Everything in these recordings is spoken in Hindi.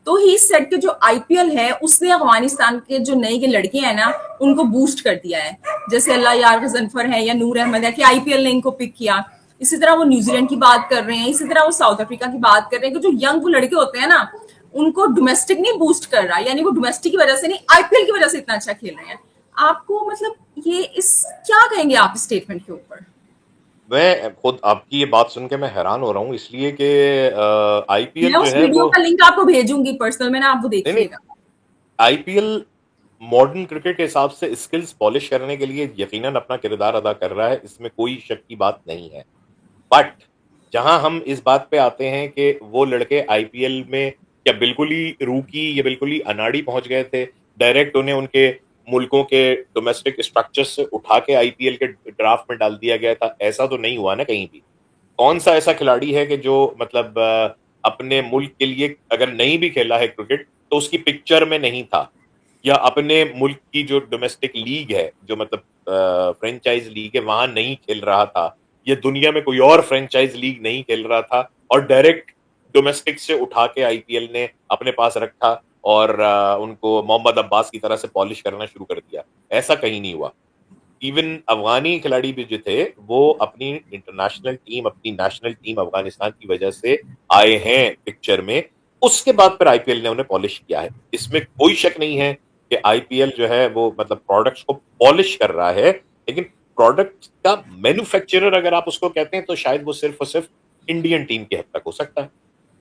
तो ही सेट के जो आईपीएल है उसने अफगानिस्तान के जो नए के लड़के हैं ना उनको बूस्ट कर दिया है, जैसे अल्लाह यार गजनफर है या नूर अहमद है कि आईपीएल ने इनको पिक किया। इसी तरह वो न्यूजीलैंड की बात कर रहे हैं, इसी तरह वो साउथ अफ्रीका की बात कर रहे हैं कि जो यंग लड़के होते हैं ना उनको डोमेस्टिक नहीं बूस्ट कर रहा, यानी वो डोमेस्टिक की वजह से नहीं आईपीएल की वजह से इतना अच्छा खेल रहे हैं। आपको मतलब ये इस क्या कहेंगे आप इस स्टेटमेंट के ऊपर? मैं खुद आपकी ये बात सुन के मैं हैरान हो रहा हूँ, इसलिए कि मैं आईपीएल जो उस है वीडियो वो, का लिंक आपको भेजूंगी पर्सनल में ना, आप वो नहीं नहीं, देखिएगा। आईपीएल मॉडर्न क्रिकेट के हिसाब से स्किल्स पॉलिश करने के लिए यकीनन अपना किरदार अदा कर रहा है, इसमें कोई शक की बात नहीं है। बट जहां हम इस बात पे आते हैं कि वो लड़के आईपीएल में क्या बिल्कुल ही रूकी या बिल्कुल ही अनाड़ी पहुंच गए थे, डायरेक्ट उन्हें उनके मुल्कों के डोमेस्टिक स्ट्रक्चर से उठा के आईपीएल के ड्राफ्ट में डाल दिया गया था, ऐसा तो नहीं हुआ ना कहीं भी। कौन सा ऐसा खिलाड़ी है कि जो मतलब अपने मुल्क के लिए अगर नहीं भी खेला है क्रिकेट तो उसकी पिक्चर में नहीं था, या अपने मुल्क की जो डोमेस्टिक लीग है, जो मतलब फ्रेंचाइज लीग है, वहां नहीं खेल रहा था, या दुनिया में कोई और फ्रेंचाइज लीग नहीं खेल रहा था, और डायरेक्ट डोमेस्टिक से उठा के आईपीएल ने अपने पास रखा और उनको मोहम्मद अब्बास की तरह से पॉलिश करना शुरू कर दिया। ऐसा कहीं नहीं हुआ। इवन अफगानी खिलाड़ी भी जो थे वो अपनी इंटरनेशनल टीम, अपनी नेशनल टीम अफगानिस्तान की वजह से आए हैं पिक्चर में। उसके बाद फिर आईपीएल ने उन्हें पॉलिश किया है, इसमें कोई शक नहीं है कि आईपीएल जो है वो मतलब प्रोडक्ट्स को पॉलिश कर रहा है। लेकिन प्रोडक्ट का मैन्युफैक्चरर अगर आप उसको कहते हैं तो शायद वो सिर्फ और सिर्फ इंडियन टीम की हद तक हो सकता है।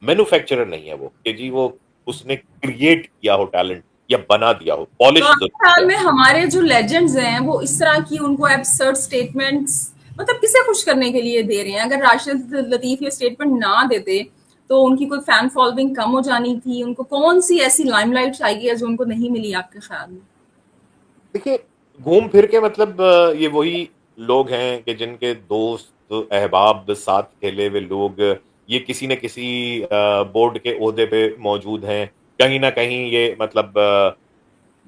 मैन्युफैक्चरर नहीं है वो कि जी वो उसने क्रिएट किया हो टैलेंट या बना दिया हो, तो पॉलिश जरूर आपके ख्याल किया में हो। हमारे जो लेजेंड्स हैं वो इस तरह की उनको एब्सर्ड स्टेटमेंट्स मतलब किसे खुश करने के लिए दे रहे हैं? अगर राशिद लतीफ ये स्टेटमेंट ना देते तो उनकी कोई फैन फॉलोइंग कम हो जानी थी, उनको कौन सी ऐसी लाइमलाइट चाहिए जो उनको नहीं मिली आपके ख्याल में? देखिए, घूम फिर के मतलब ये वही लोग हैं कि जिनके दोस्त अहबाब साथ खेले हुए लोग, ये किसी न किसी बोर्ड के ओहदे पे मौजूद हैं, कहीं ना कहीं ये मतलब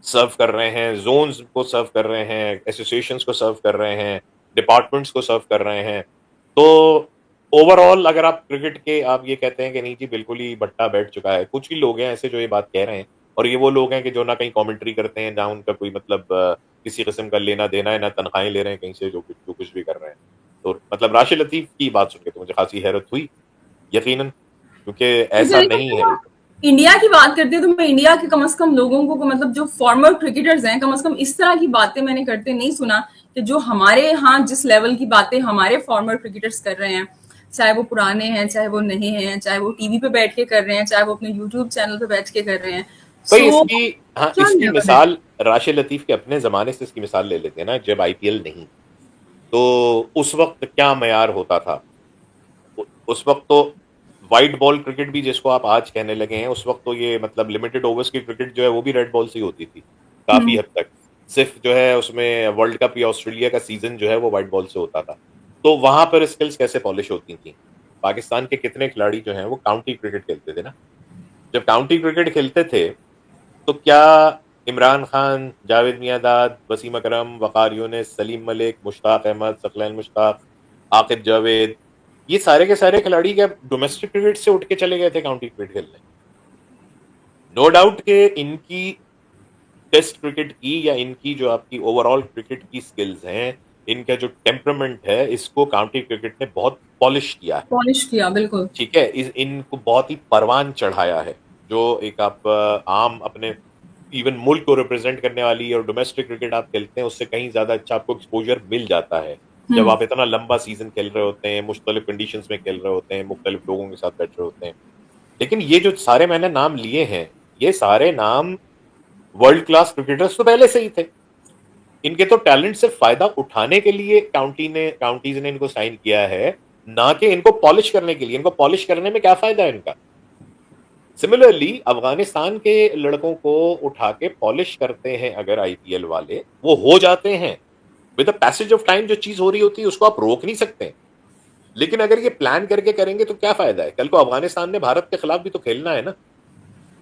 सर्व कर रहे हैं, जोन्स को सर्व कर रहे हैं, एसोसिएशंस को सर्व कर रहे हैं, डिपार्टमेंट्स को सर्व कर रहे हैं। तो ओवरऑल अगर आप क्रिकेट के आप ये कहते हैं कि नहीं जी बिल्कुल ही भट्टा बैठ चुका है, कुछ ही लोग हैं ऐसे जो ये बात कह रहे हैं, और ये वो लोग हैं कि जो ना कहीं कमेंट्री करते हैं, ना उनका कोई मतलब किसी किस्म का लेना देना है, ना तनख्वाहें ले रहे हैं कहीं से, जो कुछ भी कर रहे हैं। तो मतलब राशिद लतीफ की बात सुन के तो मुझे खासी हैरत हुई, यकीनन, क्योंकि मुझे ऐसा लेकिन नहीं है तो बिल्कुल। इंडिया की बात करते हैं तो मैं इंडिया के कम से कम लोगों को मतलब जो फॉर्मर क्रिकेटर्स हैं कम से कम इस तरह की बातें मैंने करते नहीं सुना कि जो हमारे यहाँ जिस लेवल की बातें हमारे फॉर्मर क्रिकेटर्स कर रहे हैं, चाहे वो पुराने हैं चाहे वो नए हैं, चाहे वो टीवी पे बैठ के कर रहे हैं चाहे वो अपने यूट्यूब चैनल पे बैठ के कर रहे हैं। भाई सो इसकी, हाँ क्या इसकी लेवल है? मिसाल राशिद लतीफ के अपने जमाने से इसकी मिसाल ले लेते हैं ना, जब आईपीएल नहीं, तो उस वक्त क्या मयार होता था। उस वक्त तो वाइट बॉल क्रिकेट भी जिसको आप आज कहने लगे हैं, उस वक्त तो ये मतलब लिमिटेड ओवर्स की क्रिकेट जो है वो भी रेड बॉल से ही होती थी काफी हम्म। हद तक। सिर्फ जो है उसमें वर्ल्ड कप या ऑस्ट्रेलिया का सीजन जो है वो वाइट बॉल से होता था। तो वहां पर स्किल्स कैसे पॉलिश होती थी? पाकिस्तान के कितने खिलाड़ी जो हैं वो काउंटी क्रिकेट खेलते थे ना। जब काउंटी क्रिकेट खेलते थे तो क्या इमरान खान, जावेद मियांदाद, वसीम अकरम, वकार यूनिस, सलीम मलिक, मुश्ताक अहमद, सकलैन मुश्ताक, आकिब जावेद, ये सारे के सारे खिलाड़ी क्या डोमेस्टिक क्रिकेट से उठ के चले गए थे काउंटी क्रिकेट खेलने? नो डाउट कि इनकी टेस्ट क्रिकेट की या इनकी जो आपकी ओवरऑल क्रिकेट की स्किल्स हैं, इनका जो टेम्परमेंट है, इसको काउंटी क्रिकेट ने बहुत पॉलिश किया है। पॉलिश किया बिल्कुल। ठीक है, इनको बहुत ही परवान चढ़ाया है। जो एक आप आम अपने इवन मुल्क को रिप्रेजेंट करने वाली और डोमेस्टिक क्रिकेट आप खेलते हैं उससे कहीं ज्यादा अच्छा आपको एक्सपोजर मिल जाता है जब हम्म। आप इतना लंबा सीजन खेल रहे होते हैं, मुख्तलिफ कंडीशंस में खेल रहे होते हैं, मुख्तलिफ लोगों के साथ बैठ रहे होते हैं। लेकिन ये जो सारे मैंने नाम लिए हैं, ये सारे नाम वर्ल्ड क्लास क्रिकेटर्स तो पहले से ही थे। इनके तो टैलेंट से फायदा उठाने के लिए काउंटीज ने इनको साइन किया है, ना कि इनको पॉलिश करने के लिए। इनको पॉलिश करने में क्या फायदा है इनका? सिमिलरली अफगानिस्तान के लड़कों को उठा के पॉलिश करते हैं अगर आईपीएल वाले, वो हो जाते हैं with the passage of time. जो चीज हो रही होती है उसको आप रोक नहीं सकते। लेकिन अगर ये प्लान करके करेंगे तो क्या फायदा है? कल को अफगानिस्तान ने भारत के खिलाफ भी तो खेलना है ना।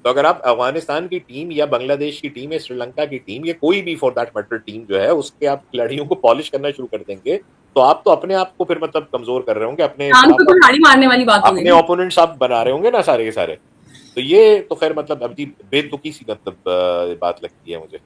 तो अगर आप अफगानिस्तान की टीम या बांग्लादेश की टीम या श्रीलंका की टीम या कोई भी फॉर दैट मैटर टीम जो है उसके आप खिलाड़ियों को पॉलिश करना शुरू कर देंगे, तो आप तो अपने आप को फिर मतलब कमजोर कर रहे होंगे, अपने नाम तो आप कुल्हाड़ी मारने वाली बात हो गई अपने ना। ओपोनेंट्स आप बना रहे होंगे ना सारे के सारे। तो ये तो खैर मतलब अभी बेतुकी सी मतलब बात लगती है मुझे।